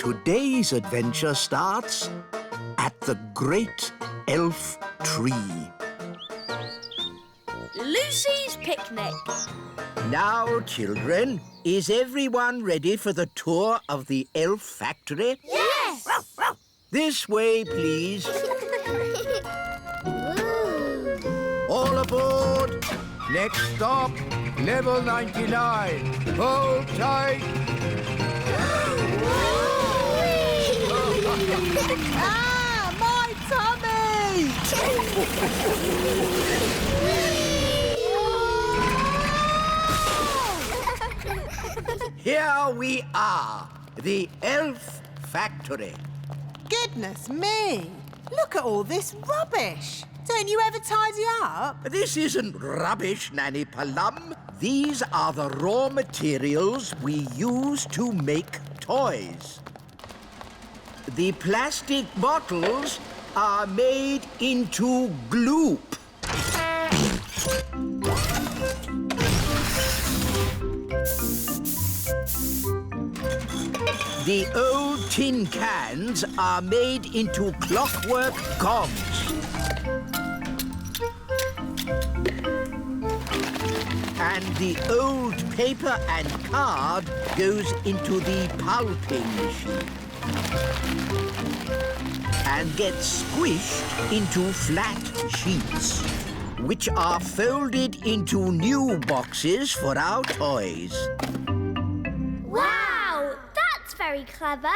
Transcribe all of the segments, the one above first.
Today's adventure starts at the Great Elf Tree. Lucy's picnic. Now, children, is everyone ready for the tour of the elf factory? Yes! This way, please. All aboard. Next stop, level 99. Hold tight. Ah, my tummy! Here we are, the elf factory. Goodness me! Look at all this rubbish. Don't you ever tidy up? This isn't rubbish, Nanny Palum. These are the raw materials we use to make toys. The plastic bottles are made into gloop. The old tin cans are made into clockwork gongs. And the old paper and card goes into the pulping machine and gets squished into flat sheets, which are folded into new boxes for our toys. Wow! That's very clever.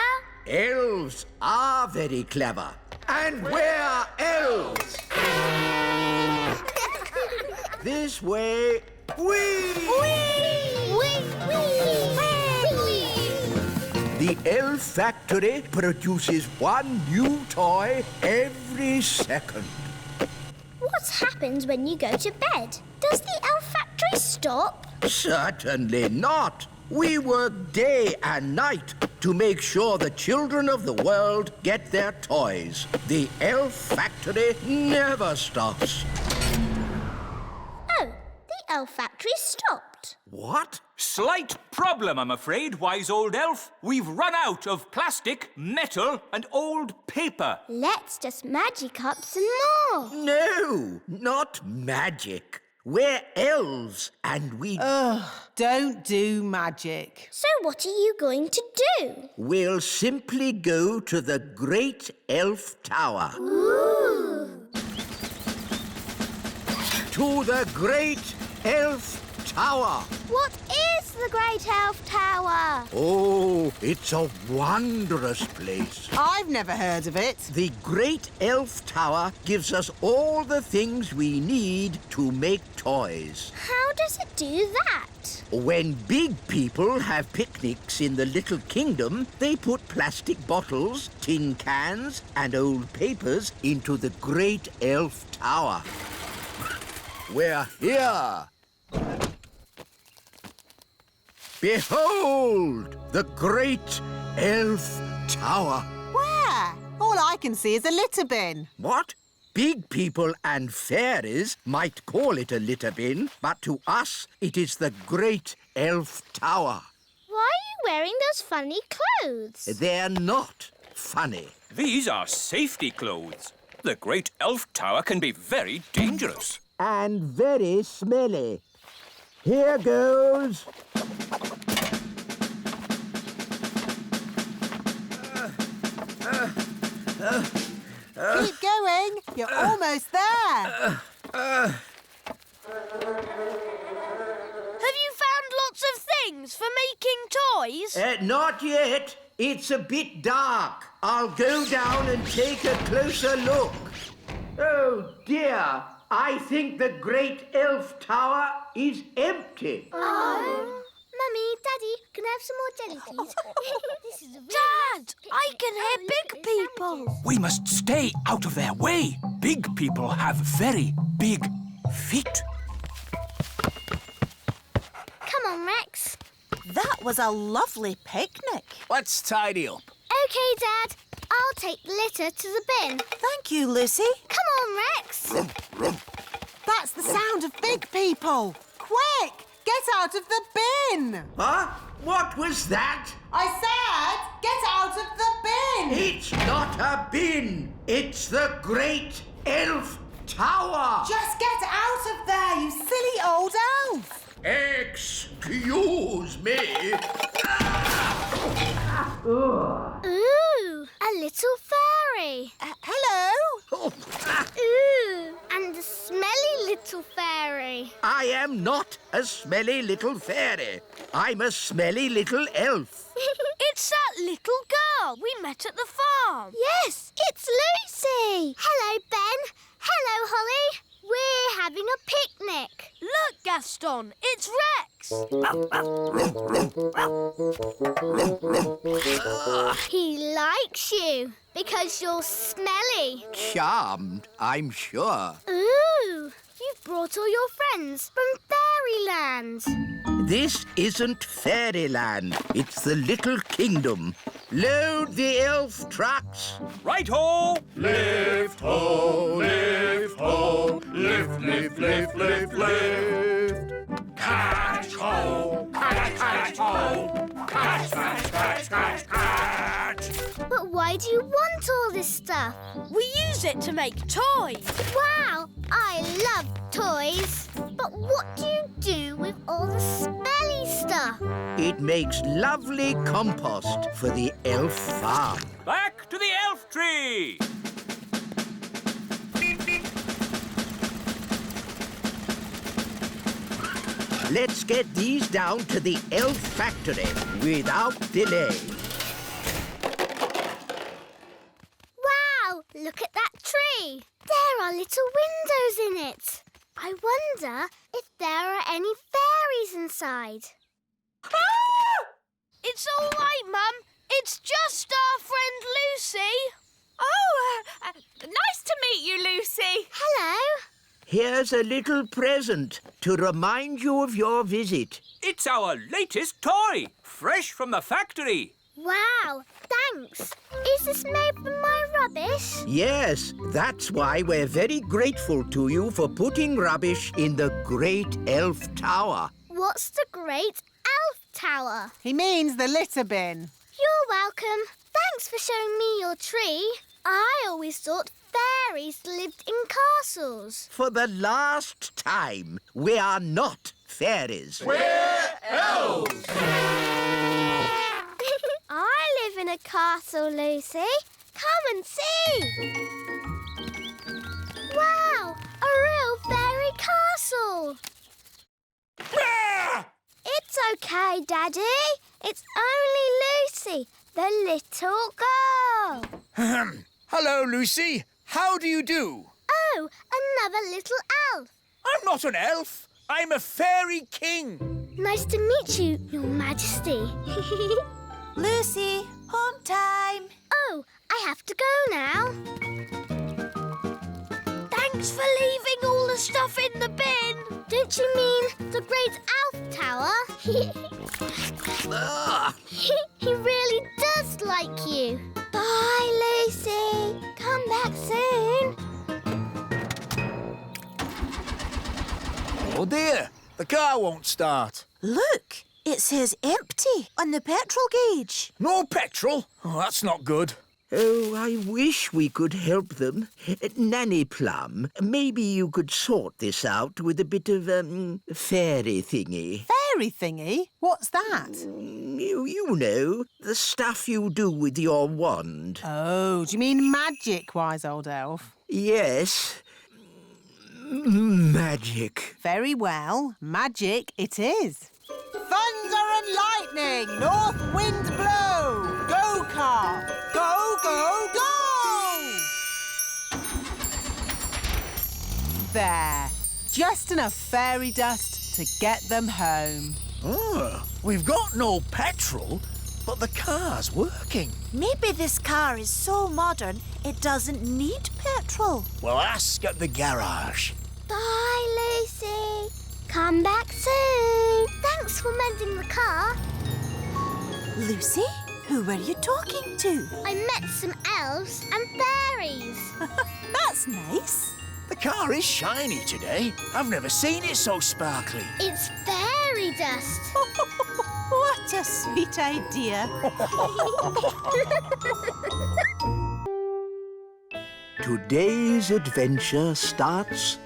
Elves are very clever. And we're elves! This way. Whee! The elf factory produces one new toy every second. What happens when you go to bed? Does the elf factory stop? Certainly not. We work day and night to make sure the children of the world get their toys. The elf factory never stops. Oh, the elf factory stopped. What? Slight problem, I'm afraid, wise old elf. We've run out of plastic, metal and old paper. Let's just magic up some more. No, not magic. We're elves and we... Don't do magic. So what are you going to do? We'll simply go to the Great Elf Tower. Ooh! To the Great Elf Tower. What is the Great Elf Tower? Oh, it's a wondrous place. I've never heard of it. The Great Elf Tower gives us all the things we need to make toys. How does it do that? When big people have picnics in the Little Kingdom, they put plastic bottles, tin cans and old papers into the Great Elf Tower. We're here. Behold, the Great Elf Tower. Where? All I can see is a litter bin. What? Big people and fairies might call it a litter bin, but to us it is the Great Elf Tower. Why are you wearing those funny clothes? They're not funny. These are safety clothes. The Great Elf Tower can be very dangerous. And very smelly. Here goes. Keep going. You're almost there. Have you found lots of things for making toys? Not yet. It's a bit dark. I'll go down and take a closer look. Oh, dear. I think the Great Elf Tower is empty. Oh. Mummy, Daddy, can I have some more jelly, please? This is Dad, I can hear big people. We must stay out of their way. Big people have very big feet. Come on, Rex. That was a lovely picnic. Let's tidy up. OK, Dad. I'll take the litter to the bin. Thank you, Lucy. Come on, Rex. That's the sound of big people. Quick, get out of the bin. Huh? What was that? I said, get out out of the bin! It's not a bin. It's the Great Elf Tower. Just get out of there, you silly old elf! Excuse me. Ooh, a little fairy. Hello? Oh, Ooh, and a smelly little fairy. I am not a smelly little fairy. I'm a smelly little elf. It's that little girl we met at the farm. Yes, it's Lucy. Hello, Ben. Hello, Holly. We're having a picnic. Look, Gaston, it's Rex. He likes you because you're smelly. Charmed, I'm sure. Ooh, you've brought all your friends from fairyland. This isn't fairyland. It's the Little Kingdom. Load the elf trucks. Right-ho! Lift ho, lift ho, lift, lift, lift, lift, lift. Catch ho, catch, catch ho, catch, catch, catch, catch, catch. But why do you want all this stuff? We use it to make toys. Wow, I love toys. But what do you do with all the smelly stuff? It makes lovely compost for the elf farm. Back to the elf tree! Let's get these down to the elf factory without delay. Wow, look at that tree. There are little windows in it. I wonder if there are any fairies inside. Ah! It's all right, Mum. It's just our friend Lucy. Oh, nice to meet you, Lucy. Hello. Here's a little present to remind you of your visit. It's our latest toy, fresh from the factory. Wow, thanks. Is this made from my rubbish? Yes, that's why we're very grateful to you for putting rubbish in the Great Elf Tower. What's the Great Elf Tower? He means the litter bin. You're welcome. Thanks for showing me your tree. I always thought fairies lived in castles. For the last time, we are not fairies. We're elves. I live in a castle, Lucy. Come and see. Wow, a real fairy castle. It's okay, Daddy. It's only Lucy, the little girl. Hello, Lucy. How do you do? Oh, another little elf. I'm not an elf. I'm a fairy king. Nice to meet you, Your Majesty. Lucy, home time. Oh, I have to go now. Thanks for leaving all the stuff in the bin. Don't you mean the Great Elf Tower? He really does like you. Bye, Lucy. Come back soon. Oh, dear. The car won't start. Look, it says empty on the petrol gauge. No petrol? Oh, that's not good. Oh, I wish we could help them. Nanny Plum, maybe you could sort this out with a bit of, fairy thingy. Fairy thingy? What's that? You know, the stuff you do with your wand. Oh, do you mean magic, wise old elf? Yes. Magic. Very well, magic it is. Thunder and lightning, north wind blow. Go, car, go, go, go! There, just enough fairy dust to get them home. Oh, we've got no petrol, but the car's working. Maybe this car is so modern it doesn't need petrol. Well, ask at the garage. Bye, Lucy. Come back soon. Thanks for mending the car. Lucy, who were you talking to? I met some elves and fairies. That's nice. The car is shiny today. I've never seen it so sparkly. It's fairy dust. What What a sweet idea. Today's adventure starts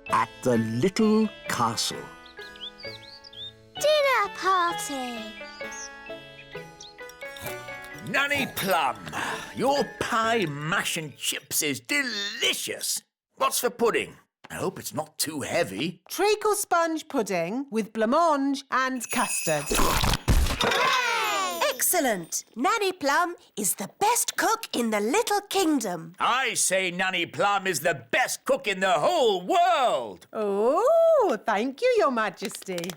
at the little castle. Dinner party. Nanny Plum, your pie, mash and chips is delicious. What's for pudding? I hope it's not too heavy. Treacle sponge pudding with blancmange and custard. Excellent! Nanny Plum is the best cook in the Little Kingdom. I say Nanny Plum is the best cook in the whole world. Oh, thank you, Your Majesty.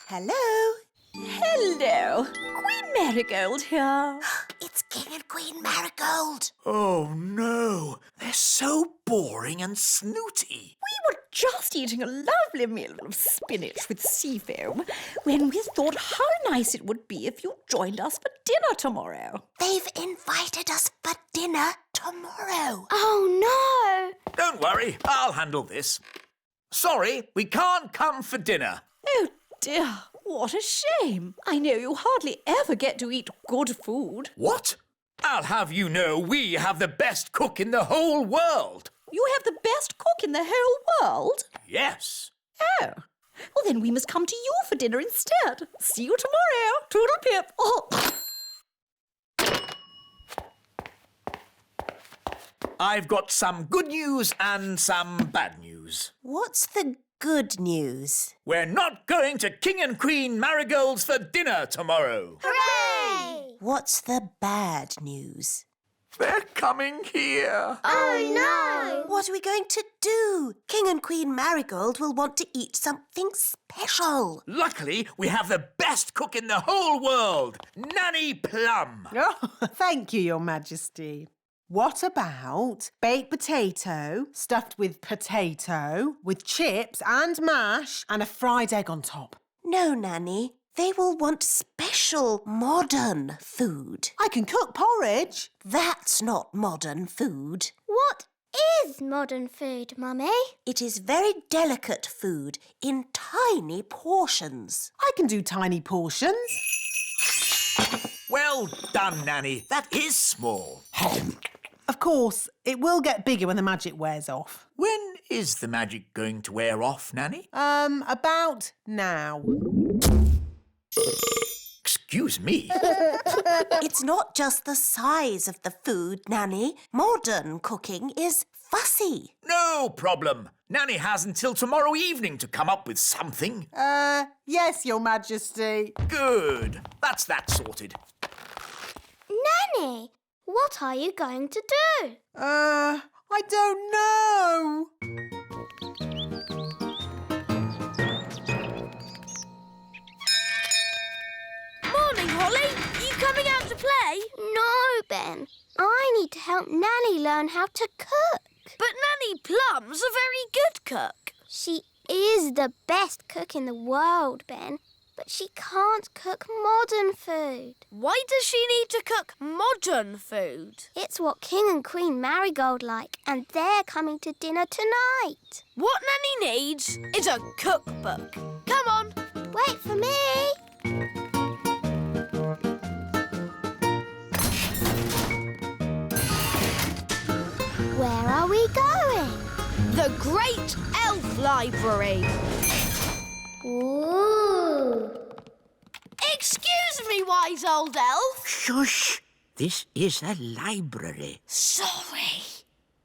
Hello. Hello, Queen Marigold here. It's King and Queen Marigold. Oh no, they're so boring and snooty. We were just eating a lovely meal of spinach with sea foam when we thought how nice it would be if you joined us for dinner tomorrow. They've invited us for dinner tomorrow. Oh, no. Don't worry, I'll handle this. Sorry, we can't come for dinner. Oh dear, what a shame. I know you hardly ever get to eat good food. What? I'll have you know we have the best cook in the whole world. You have the best cook in the whole world? Yes. Oh. Well, then we must come to you for dinner instead. See you tomorrow. Toodle pip. Oh. I've got some good news and some bad news. What's the good news? We're not going to King and Queen Marigold's for dinner tomorrow. Hooray! What's the bad news? They're coming here. Oh, no. What are we going to do? King and Queen Marigold will want to eat something special. Luckily, we have the best cook in the whole world, Nanny Plum. Oh, thank you, Your Majesty. What about baked potato stuffed with potato, with chips and mash and a fried egg on top? No, Nanny. They will want special modern food. I can cook porridge. That's not modern food. What is modern food, Mummy? It is very delicate food in tiny portions. I can do tiny portions. Well done, Nanny. That is small. Of course, it will get bigger when the magic wears off. When is the magic going to wear off, Nanny? About now. Excuse me. It's not just the size of the food, Nanny. Modern cooking is fussy. No problem. Nanny has until tomorrow evening to come up with something. Yes, Your Majesty. Good. That's that sorted. Nanny, what are you going to do? I don't know. Morning, Holly. Are you coming out to play? No, Ben. I need to help Nanny learn how to cook. But Nanny Plum's a very good cook. She is the best cook in the world, Ben. But she can't cook modern food. Why does she need to cook modern food? It's what King and Queen Marigold like, and they're coming to dinner tonight. What Nanny needs is a cookbook. Come on. Wait for me. Where are we going? The Great Elf Library. Ooh. Excuse me, wise old elf. Shush! This is a library. Sorry.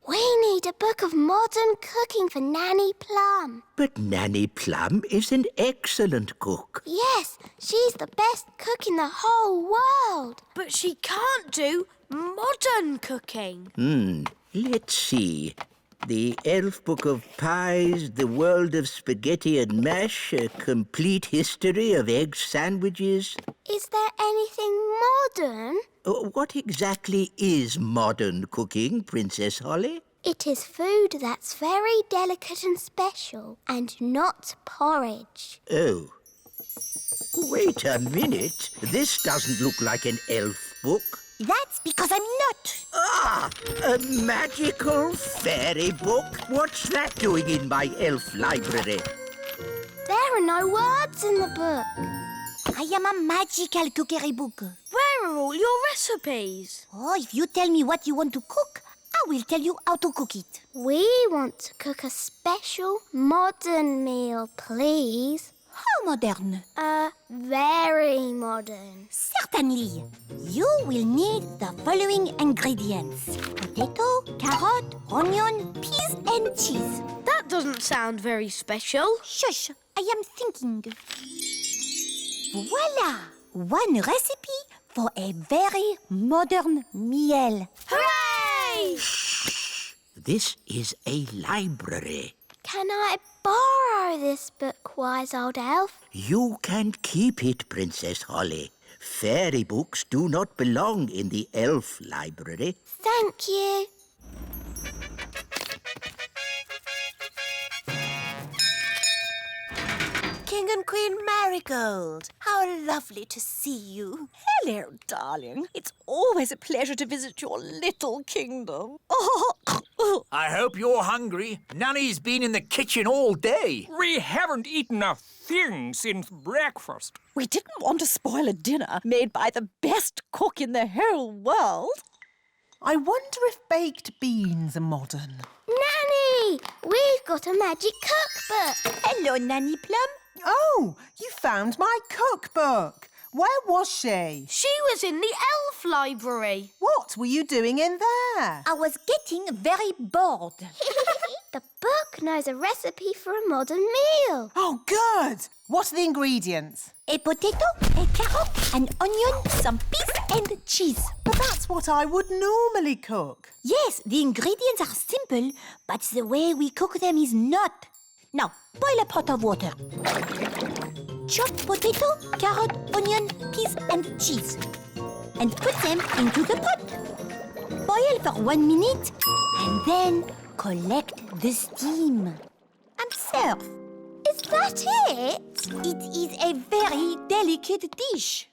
We need a book of modern cooking for Nanny Plum. But Nanny Plum is an excellent cook. Yes, she's the best cook in the whole world. But she can't do modern cooking. Let's see. The Elf Book of Pies, The World of Spaghetti and Mash, A Complete History of Egg Sandwiches. Is there anything modern? What exactly is modern cooking, Princess Holly? It is food that's very delicate and special, and not porridge. Oh. Wait a minute. This doesn't look like an elf book. That's because I'm not. Ah! A magical fairy book? What's that doing in my elf library? There are no words in the book. I am a magical cookery book. Where are all your recipes? Oh, if you tell me what you want to cook, I will tell you how to cook it. We want to cook a special modern meal, please. How modern? Very modern. Certainly. You will need the following ingredients. Potato, carrot, onion, peas and cheese. That doesn't sound very special. Shush, I am thinking. Voila! One recipe for a very modern meal. Hooray! This is a library. Can I borrow this book, wise old elf? You can keep it, Princess Holly. Fairy books do not belong in the elf library. Thank you. King and Queen Marigold, how lovely to see you. Hello, darling. It's always a pleasure to visit your little kingdom. I hope you're hungry. Nanny's been in the kitchen all day. We haven't eaten a thing since breakfast. We didn't want to spoil a dinner made by the best cook in the whole world. I wonder if baked beans are modern. Nanny, we've got a magic cookbook. Hello, Nanny Plum. Oh, you found my cookbook. Where was she? She was in the elf library. What were you doing in there? I was getting very bored. The book knows a recipe for a modern meal. Oh, good. What are the ingredients? A potato, a carrot, an onion, some peas and cheese. But that's what I would normally cook. Yes, the ingredients are simple, but the way we cook them is not. Now, boil a pot of water. Chop potato, carrot, onion, peas and cheese. And put them into the pot. Boil for 1 minute and then collect the steam. And serve. Is that it? It is a very delicate dish.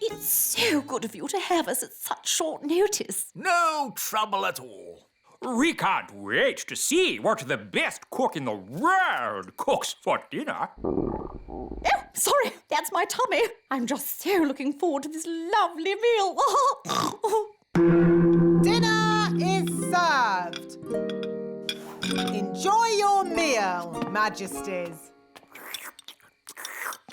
It's so good of you to have us at such short notice. No trouble at all. We can't wait to see what the best cook in the world cooks for dinner. Oh, sorry, that's my tummy. I'm just so looking forward to this lovely meal. Dinner is served. Enjoy your meal, Majesties.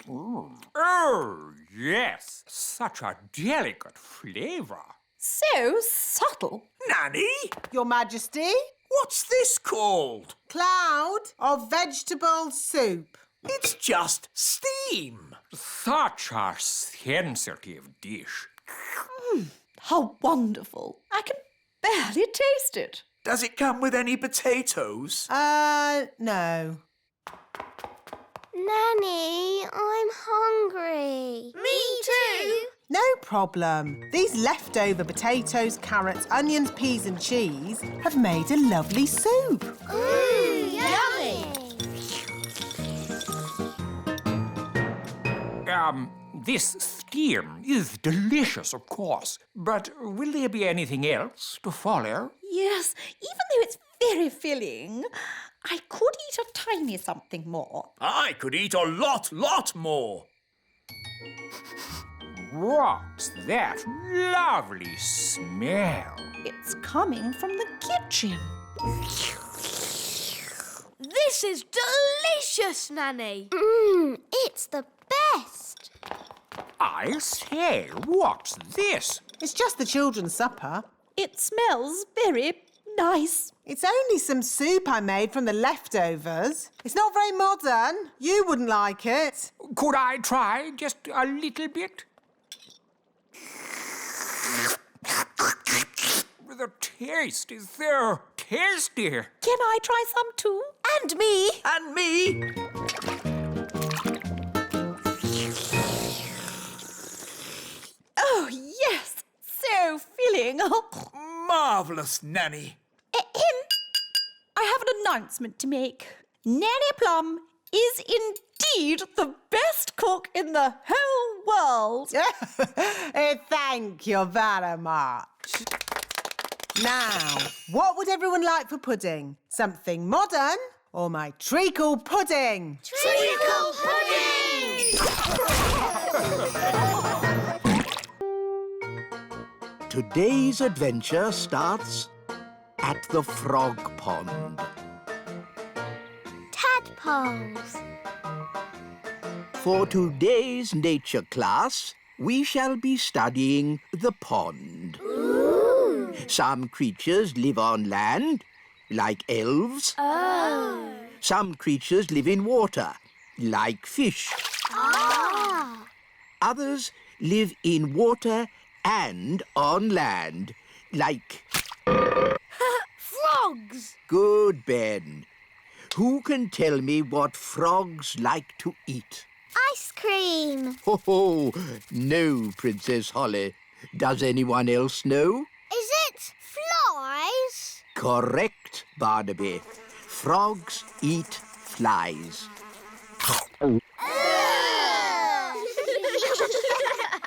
Oh, yes. Such a delicate flavour. So subtle. Nanny, Your Majesty, what's this called? cloud of vegetable soup. It's just steam. Such a sensitive dish. How wonderful. I can barely taste it. Does it come with any potatoes? No. Nanny, I'm hungry. Me too. No problem. These leftover potatoes, carrots, onions, peas and cheese have made a lovely soup. Yummy. This steam is delicious, of course. But will there be anything else to follow? Yes, even though it's very filling, I could eat a tiny something more. I could eat a lot more. What's that lovely smell? It's coming from the kitchen. This is delicious, Nanny. It's the best. I say, what's this? It's just the children's supper. It smells very nice. It's only some soup I made from the leftovers. It's not very modern. You wouldn't like it. Could I try just a little bit? The taste is so tasty. Can I try some too? And me. And me. Oh, yes. So filling. Marvellous, Nanny. I have an announcement to make. Nanny Plum is indeed the best cook in the whole world. Thank you very much. Now, what would everyone like for pudding? Something modern or my treacle pudding. Treacle pudding! Today's adventure starts at the frog pond. Tadpoles. For today's nature class, we shall be studying the pond. Ooh. Some creatures live on land, like elves. Oh. Some creatures live in water, like fish. Ah. Others live in water and on land, like... Frogs. Good, Ben. Who can tell me what frogs like to eat? Ice cream. Oh, no, Princess Holly. Does anyone else know? Is it flies? Correct, Barnaby. Frogs eat flies.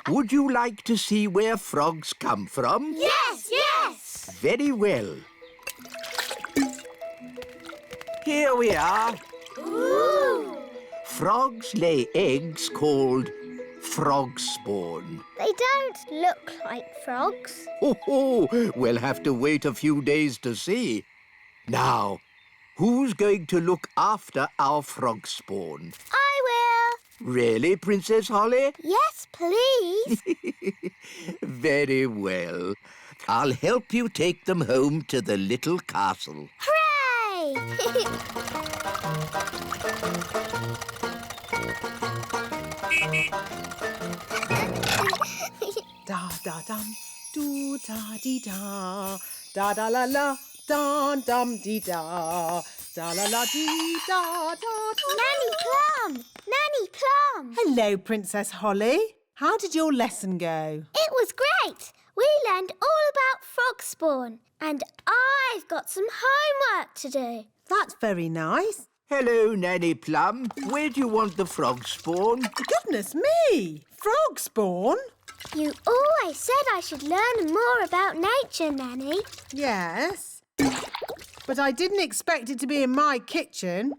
Would you like to see where frogs come from? Yes, yes. Very well. Here we are. Ooh. Frogs lay eggs called frog spawn. They don't look like frogs. Oh, we'll have to wait a few days to see. Now, who's going to look after our frog spawn? I will. Really, Princess Holly? Yes, please. Very well. I'll help you take them home to the little castle. Hooray! Da da dum, do da dee da, da da la la, da dum dee da, da la la dee da da da. Nanny Plum! Nanny Plum! Hello, Princess Holly. How did your lesson go? It was great. We learned all about frog spawn, and I've got some homework to do. That's very nice. Hello, Nanny Plum. Where do you want the frog spawn? Goodness me! Frog spawn? You always said I should learn more about nature, Nanny. Yes. But I didn't expect it to be in my kitchen.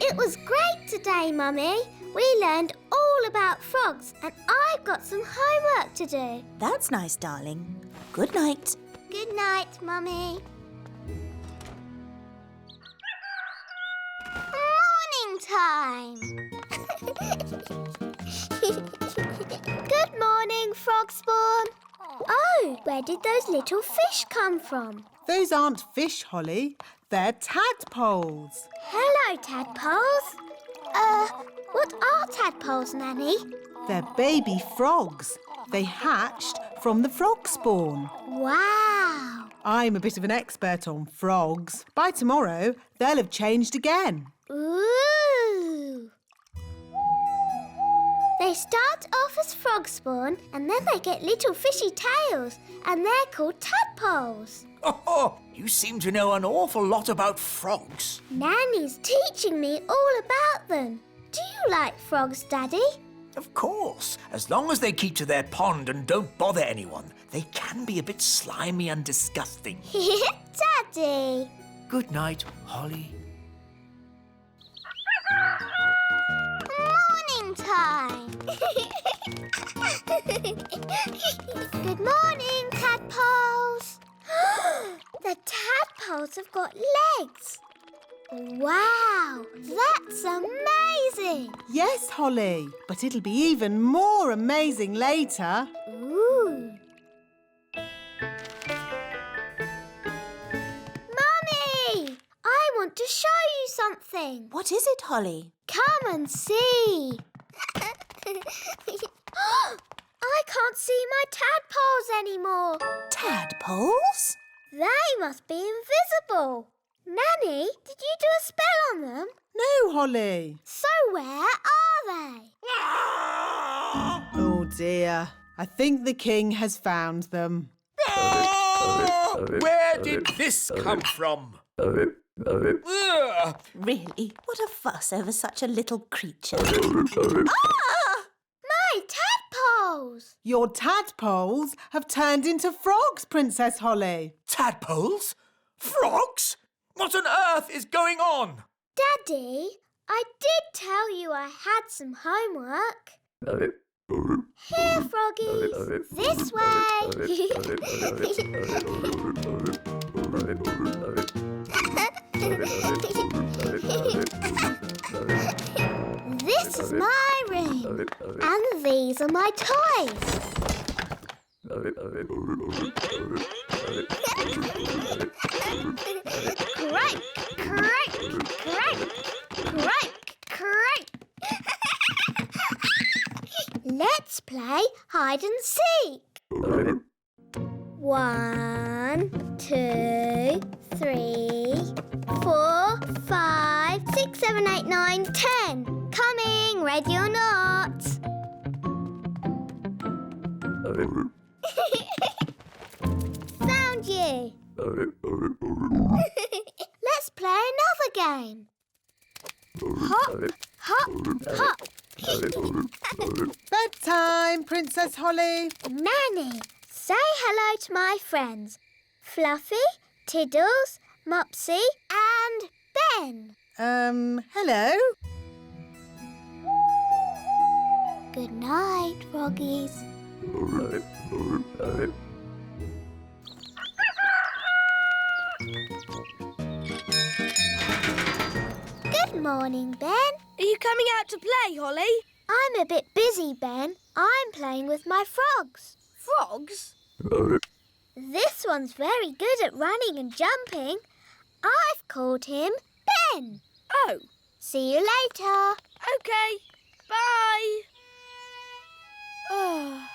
It was great today, Mummy. We learned all about frogs, and I've got some homework to do. That's nice, darling. Good night. Good night, Mummy. Morning time. Good morning, frog spawn. Oh, where did those little fish come from? Those aren't fish, Holly. They're tadpoles. Hello, tadpoles. What are tadpoles, Nanny? They're baby frogs. They hatched from the frog spawn. Wow. I'm a bit of an expert on frogs. By tomorrow, they'll have changed again. Ooh. They start off as frog spawn and then they get little fishy tails and they're called tadpoles. Oh, you seem to know an awful lot about frogs. Nanny's teaching me all about them. Do you like frogs, Daddy? Of course. As long as they keep to their pond and don't bother anyone, they can be a bit slimy and disgusting. Daddy. Good night, Holly. Morning time. Good morning, tadpoles. The tadpoles have got legs. Wow, that's amazing. Yes, Holly, but it'll be even more amazing later. Ooh. Mummy, I want to show you something. What is it, Holly? Come and see. I can't see my tadpoles anymore. Tadpoles? They must be invisible. Nanny, did you do a spell on them? No, Holly. So where are they? Oh, dear. I think the king has found them. Oh, where did this come from? Ugh. Really? What a fuss over such a little creature. My tadpoles! tadpoles. Your tadpoles have turned into frogs, Princess Holly. Tadpoles? Frogs? What on earth is going on? Daddy, I did tell you I had some homework. Here, froggies. This way. This is my room. And these are my toys. Crank, crank, crank, crank, crank. Let's play hide and seek. 1, 2, 3, 4, 5, 6, 7, 8, 9, 10. Coming, ready or not. Found you. Let's play another game. Hop, hop, hop. Bedtime, Princess Holly. Nanny, say hello to my friends. Fluffy, Tiddles, Mopsy and Ben. Hello? Good night, froggies. Good morning, Ben. Are you coming out to play, Holly? I'm a bit busy, Ben. I'm playing with my frogs. Frogs? This one's very good at running and jumping. I've called him Ben. Oh, See you later. OK. Bye. Oh.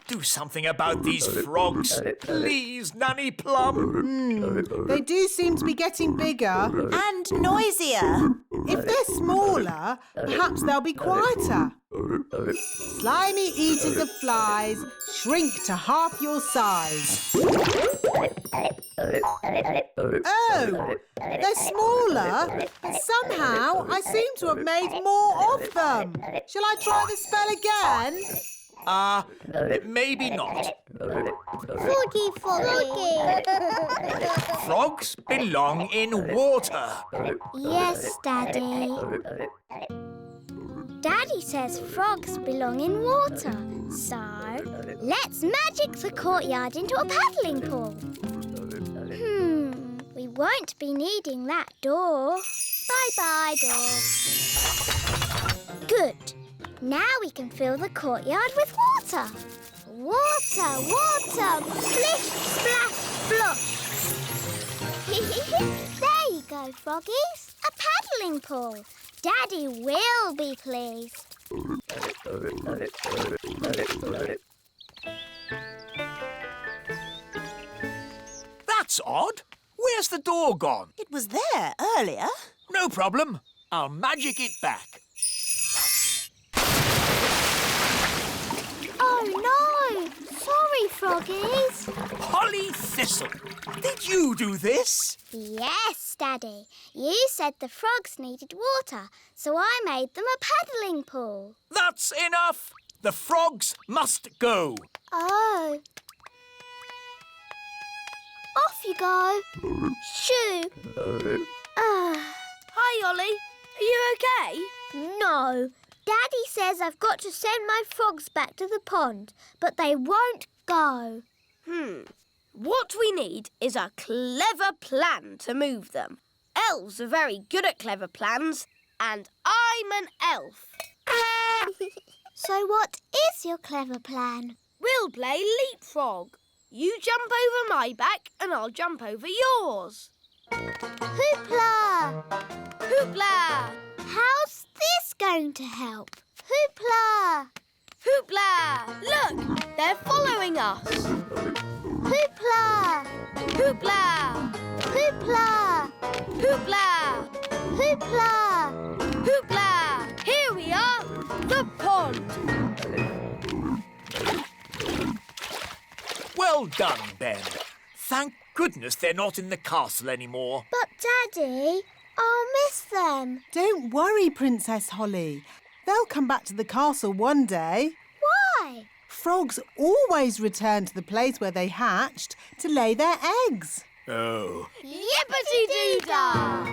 Do something about these frogs. Please, Nanny Plum. They do seem to be getting bigger. And noisier. If they're smaller, perhaps they'll be quieter. Slimy eaters of flies, shrink to half your size. Oh, they're smaller, and somehow I seem to have made more of them. Shall I try the spell again? Maybe not. Froggy, froggy. Frogs belong in water. Yes, Daddy. Daddy says frogs belong in water. So, let's magic the courtyard into a paddling pool. We won't be needing that door. Bye-bye, door. Good. Now we can fill the courtyard with water. Water, water, splish, splash, splosh. There you go, froggies. A paddling pool. Daddy will be pleased. That's odd. Where's the door gone? It was there earlier. No problem. I'll magic it back. Oh, no. Sorry, froggies. Holly Thistle, did you do this? Yes, Daddy. You said the frogs needed water, so I made them a paddling pool. That's enough. The frogs must go. Oh. Off you go. Shoo. Hi, Holly. Are you OK? No. Daddy says I've got to send my frogs back to the pond, but they won't go. What we need is a clever plan to move them. Elves are very good at clever plans, and I'm an elf. So what is your clever plan? We'll play leapfrog. You jump over my back and I'll jump over yours. Hoopla! Hoopla! How's this going to help? Hoopla! Hoopla! Look, they're following us. Hoopla! Hoopla! Hoopla! Hoopla! Hoopla! Hoopla! Here we are, the pond. Well done, Ben. Thank goodness they're not in the castle anymore. But, Daddy, I'll miss them. Don't worry, Princess Holly. They'll come back to the castle one day. Why? Frogs always return to the place where they hatched to lay their eggs. Oh. Yippity-doo-dah!